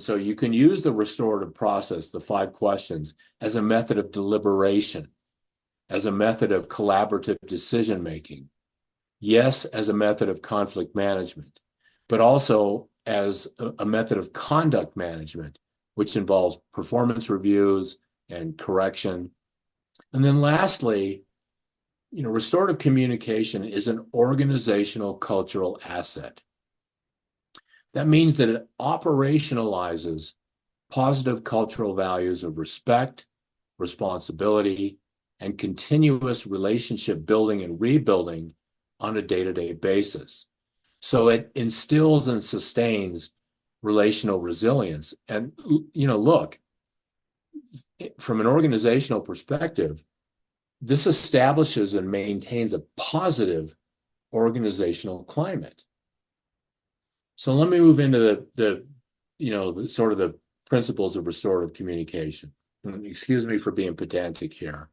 so you can use the restorative process, the 5 questions, as a method of deliberation, as a method of collaborative decision-making, yes, as a method of conflict management, but also as a method of conduct management, which involves performance reviews and correction. And then lastly, restorative communication is an organizational cultural asset. That means that it operationalizes positive cultural values of respect, responsibility, and continuous relationship building and rebuilding on a day-to-day basis. So it instills and sustains relational resilience. And, look, from an organizational perspective, this establishes and maintains a positive organizational climate. So let me move into the sort of the principles of restorative communication. And excuse me for being pedantic here.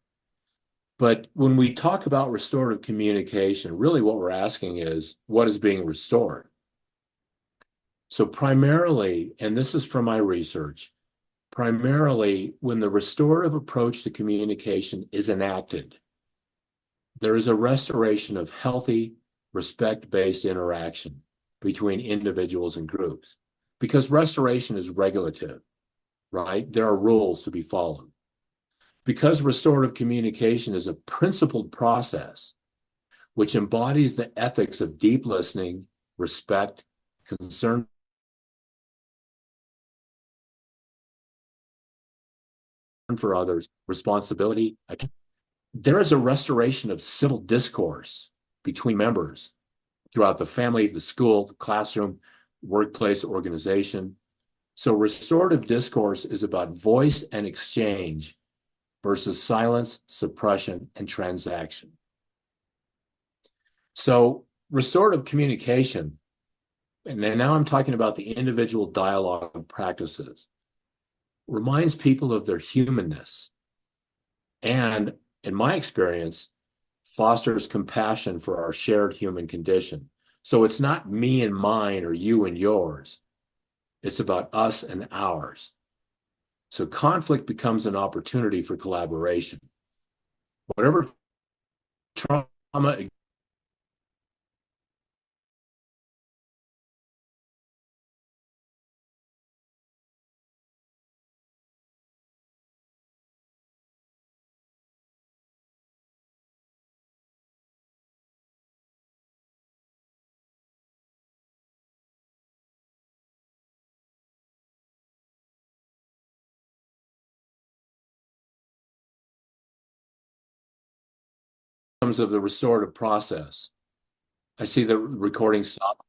But when we talk about restorative communication, really what we're asking is, what is being restored? So primarily, and this is from my research, primarily when the restorative approach to communication is enacted, there is a restoration of healthy, respect-based interaction between individuals and groups, because restoration is regulative, right? There are rules to be followed. Because restorative communication is a principled process which embodies the ethics of deep listening, respect, concern for others, responsibility, there is a restoration of civil discourse between members throughout the family, the school, the classroom, workplace, organization. So restorative discourse is about voice and exchange versus silence, suppression, and transaction. So restorative communication, and now I'm talking about the individual dialogue practices, reminds people of their humanness, and in my experience, fosters compassion for our shared human condition. So it's not me and mine or you and yours. It's about us and ours. So conflict becomes an opportunity for collaboration. Whatever trauma comes of the restorative process. I see the recording stop.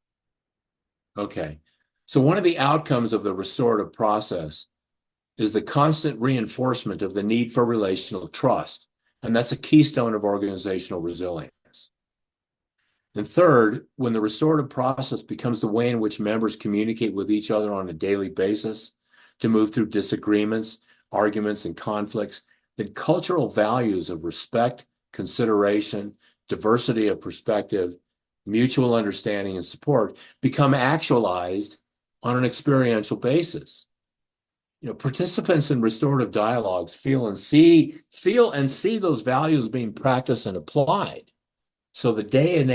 Okay. So one of the outcomes of the restorative process is the constant reinforcement of the need for relational trust. And that's a keystone of organizational resilience. And third, when the restorative process becomes the way in which members communicate with each other on a daily basis to move through disagreements, arguments, and conflicts, then cultural values of respect, consideration, diversity of perspective, mutual understanding, and support become actualized on an experiential basis. Participants in restorative dialogues feel and see those values being practiced and applied. So the day-to-day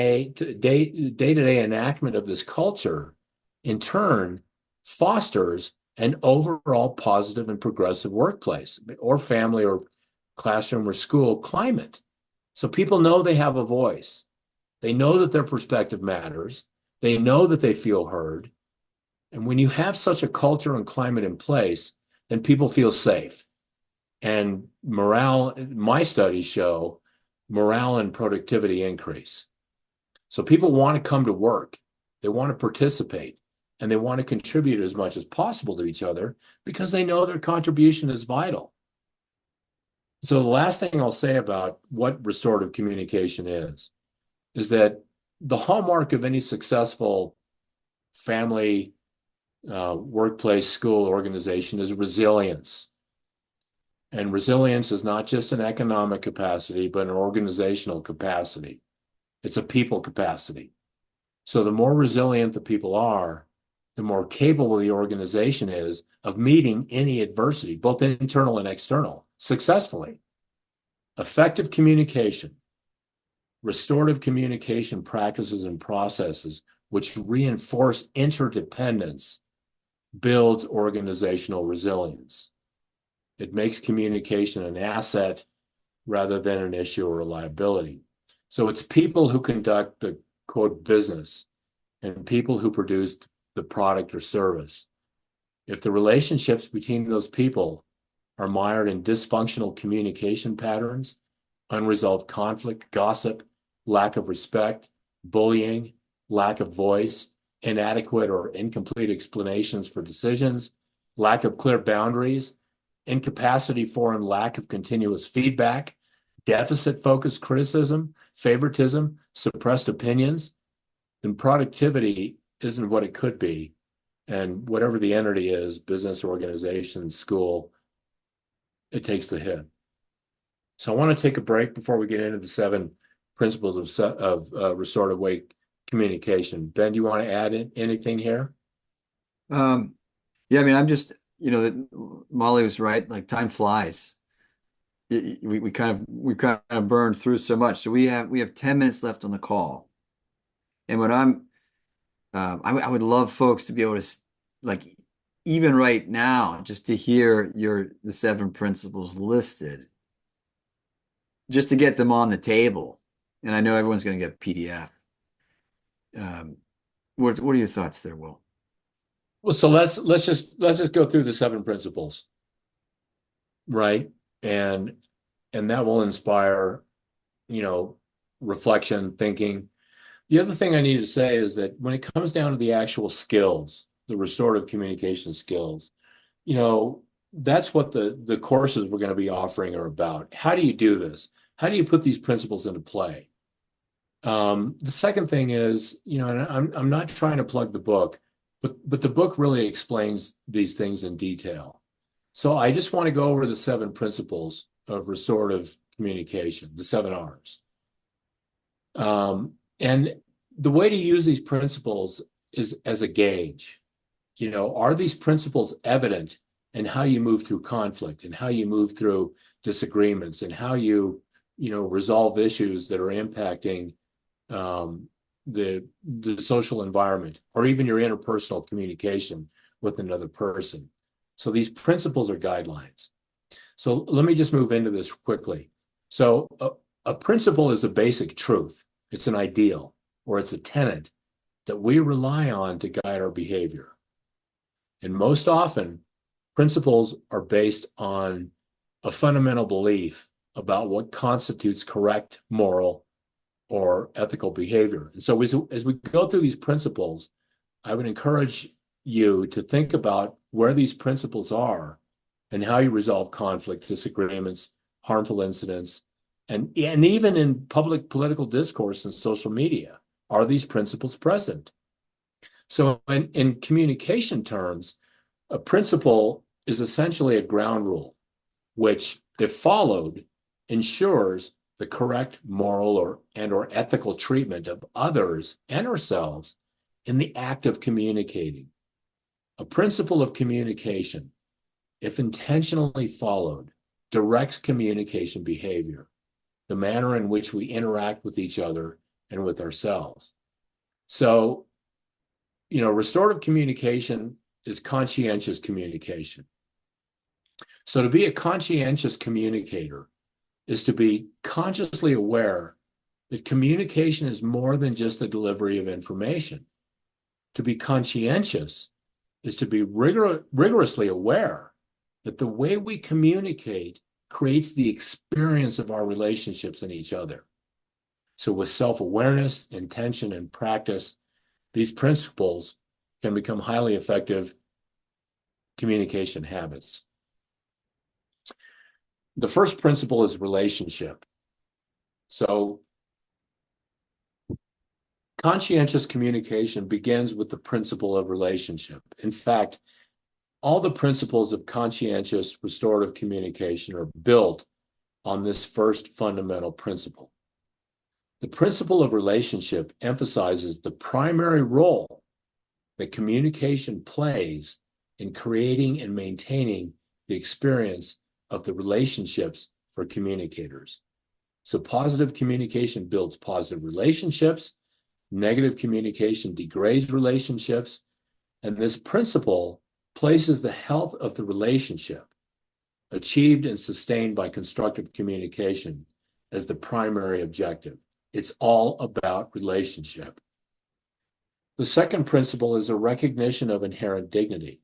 enactment of this culture, in turn, fosters an overall positive and progressive workplace or family or classroom or school climate. So people know they have a voice. They know that their perspective matters. They know that they feel heard. And when you have such a culture and climate in place, then people feel safe. And morale, my studies show, morale and productivity increase. So people want to come to work. They want to participate. And they want to contribute as much as possible to each other because they know their contribution is vital. So the last thing I'll say about what restorative communication is that the hallmark of any successful family, workplace, school, organization is resilience. And resilience is not just an economic capacity, but an organizational capacity. It's a people capacity. So the more resilient the people are, the more capable the organization is of meeting any adversity, both internal and external, successfully. Effective communication, restorative communication practices and processes which reinforce interdependence builds organizational resilience. It makes communication an asset rather than an issue or a liability. So it's people who conduct the quote business and people who produce the product or service. If the relationships between those people are mired in dysfunctional communication patterns, unresolved conflict, gossip, lack of respect, bullying, lack of voice, inadequate or incomplete explanations for decisions, lack of clear boundaries, incapacity for and lack of continuous feedback, deficit-focused criticism, favoritism, suppressed opinions, then productivity isn't what it could be. And whatever the entity is, business, organization, school, it takes the hit. So I want to take a break before we get into the 7 principles of restorative way communication. Ben, do you want to add anything here? Yeah, I mean, I'm just, that Molly was right. Like time flies. We kind of burned through so much. So we have 10 minutes left on the call. And what I would love folks to be able to like even right now, just to hear the 7 principles listed, just to get them on the table. And I know everyone's going to get a PDF. What are your thoughts there, Will? Well, so let's just go through the 7 principles, right? And that will inspire, reflection, thinking. The other thing I need to say is that when it comes down to the actual skills, the restorative communication skills, that's what the courses we're going to be offering are about. How do you do this? How do you put these principles into play? The second thing is, and I'm not trying to plug the book, but the book really explains these things in detail. So I just want to go over the 7 principles of restorative communication, the 7 R's. And the way to use these principles is as a gauge. Are these principles evident in how you move through conflict and how you move through disagreements and how you, resolve issues that are impacting the social environment or even your interpersonal communication with another person? So these principles are guidelines. So let me just move into this quickly. So a principle is a basic truth. It's an ideal or it's a tenet that we rely on to guide our behavior. And most often, principles are based on a fundamental belief about what constitutes correct moral or ethical behavior. And so as we go through these principles, I would encourage you to think about where these principles are and how you resolve conflict, disagreements, harmful incidents, and even in public political discourse and social media. Are these principles present? So in communication terms, a principle is essentially a ground rule, which, if followed, ensures the correct moral or ethical treatment of others and ourselves in the act of communicating. A principle of communication, if intentionally followed, directs communication behavior, the manner in which we interact with each other and with ourselves. So, restorative communication is conscientious communication. So to be a conscientious communicator is to be consciously aware that communication is more than just the delivery of information. To be conscientious is to be rigorously aware that the way we communicate creates the experience of our relationships in each other. So with self-awareness, intention, and practice, these principles can become highly effective communication habits. The first principle is relationship. So conscientious communication begins with the principle of relationship. In fact, all the principles of conscientious restorative communication are built on this first fundamental principle. The principle of relationship emphasizes the primary role that communication plays in creating and maintaining the experience of the relationships for communicators. So positive communication builds positive relationships, negative communication degrades relationships, and this principle places the health of the relationship, achieved and sustained by constructive communication, as the primary objective. It's all about relationship. The second principle is a recognition of inherent dignity.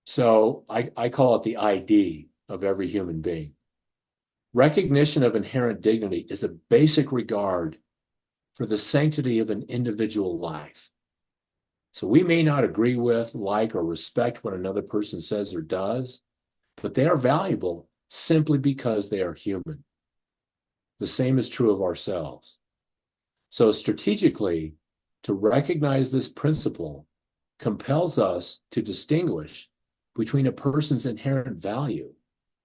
So I call it the ID of every human being. Recognition of inherent dignity is a basic regard for the sanctity of an individual life. So we may not agree with, like, or respect what another person says or does, but they are valuable simply because they are human. The same is true of ourselves. So strategically, to recognize this principle compels us to distinguish between a person's inherent value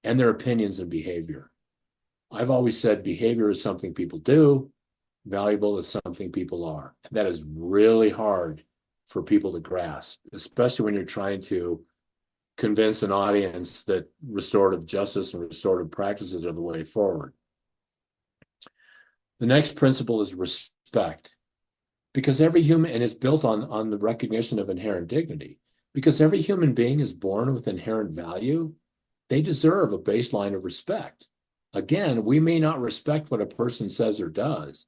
and their opinions and behavior. I've always said behavior is something people do, valuable is something people are. And that is really hard for people to grasp, especially when you're trying to convince an audience that restorative justice and restorative practices are the way forward. The next principle is respect, because every human, and it's built on the recognition of inherent dignity, because every human being is born with inherent value. They deserve a baseline of respect. Again, we may not respect what a person says or does,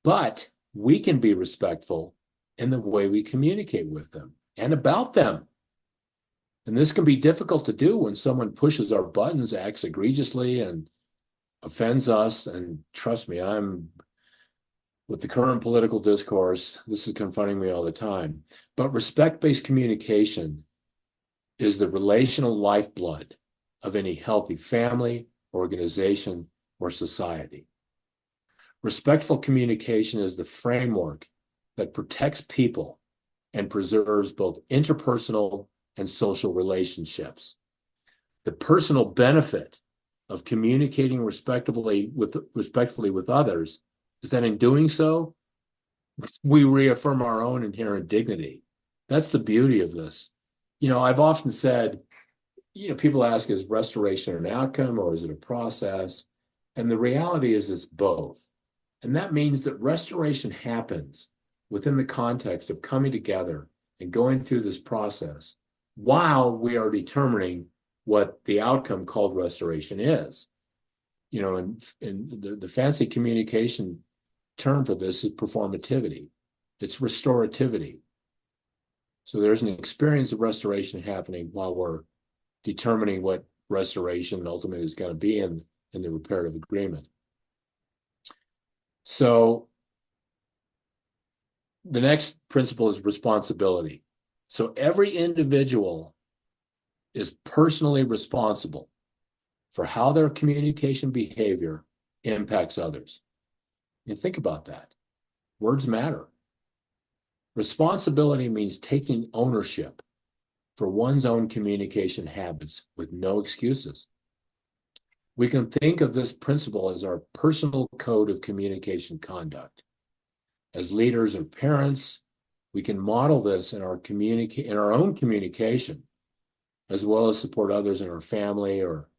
but we can be respectful in the way we communicate with them and about them. And this can be difficult to do when someone pushes our buttons, acts egregiously, and offends us. And trust me, with the current political discourse, this is confronting me all the time. But respect-based communication is the relational lifeblood of any healthy family, organization, or society. Respectful communication is the framework that protects people and preserves both interpersonal and social relationships. The personal benefit of communicating respectfully with others is that in doing so, we reaffirm our own inherent dignity. That's the beauty of this. I've often said, people ask, is restoration an outcome or is it a process? And the reality is it's both. And that means that restoration happens within the context of coming together and going through this process while we are determining what the outcome called restoration is. And the fancy communication term for this is performativity. It's restorativity. So there's an experience of restoration happening while we're determining what restoration ultimately is going to be in the reparative agreement. So the next principle is responsibility. So every individual is personally responsible for how their communication behavior impacts others. You think about that. Words matter. Responsibility means taking ownership for one's own communication habits with no excuses. We can think of this principle as our personal code of communication conduct. As leaders or parents, we can model this in our own communication, as well as support others in our family or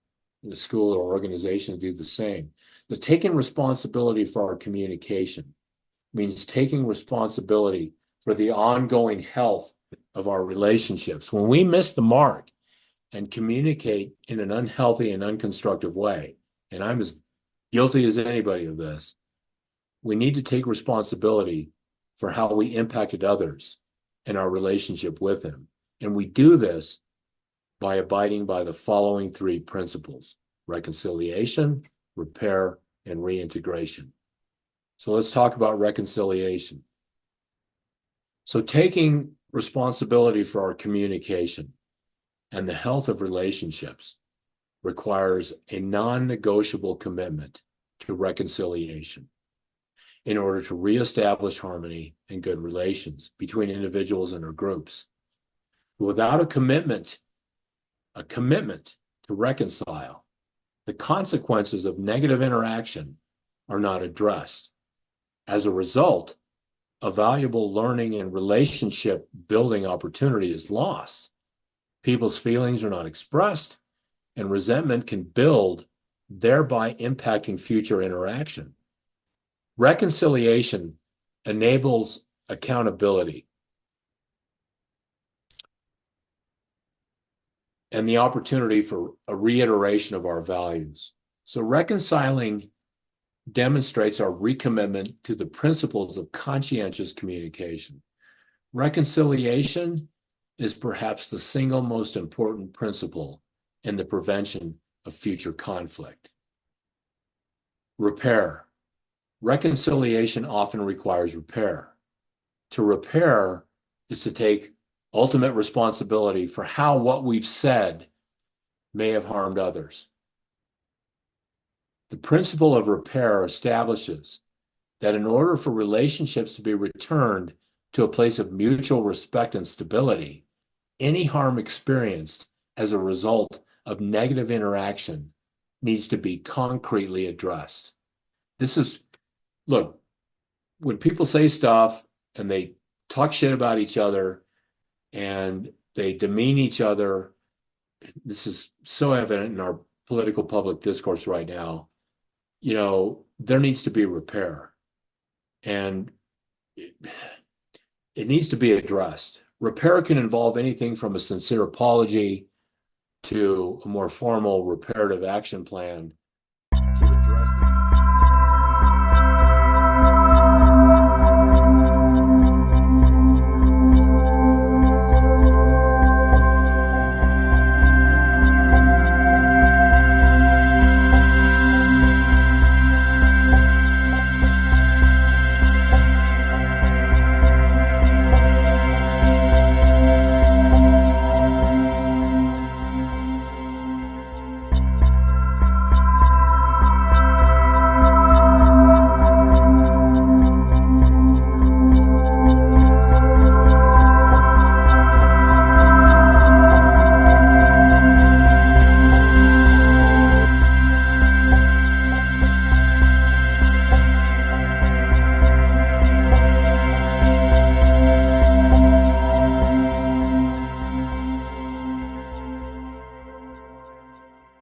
in the school or organization to do the same. The taking responsibility for our communication means taking responsibility for the ongoing health of our relationships. When we miss the mark and communicate in an unhealthy and unconstructive way, and I'm as guilty as anybody of this, we need to take responsibility for how we impacted others in our relationship with them. And we do this by abiding by the following three principles: reconciliation, repair, and reintegration. So let's talk about reconciliation. So taking responsibility for our communication and the health of relationships requires a non-negotiable commitment to reconciliation in order to reestablish harmony and good relations between individuals and their groups. Without a commitment to reconcile, the consequences of negative interaction are not addressed. As a result, a valuable learning and relationship building opportunity is lost. People's feelings are not expressed, and resentment can build, thereby impacting future interaction. Reconciliation enables accountability and the opportunity for a reiteration of our values. So reconciling demonstrates our recommitment to the principles of conscientious communication. Reconciliation is perhaps the single most important principle in the prevention of future conflict. Repair. Reconciliation often requires repair. To repair is to take ultimate responsibility for how what we've said may have harmed others. The principle of repair establishes that in order for relationships to be returned to a place of mutual respect and stability, any harm experienced as a result of negative interaction needs to be concretely addressed. Look, when people say stuff and they talk shit about each other and they demean each other, this is so evident in our political public discourse right now, there needs to be repair. And it needs to be addressed. Repair can involve anything from a sincere apology to a more formal reparative action plan to address the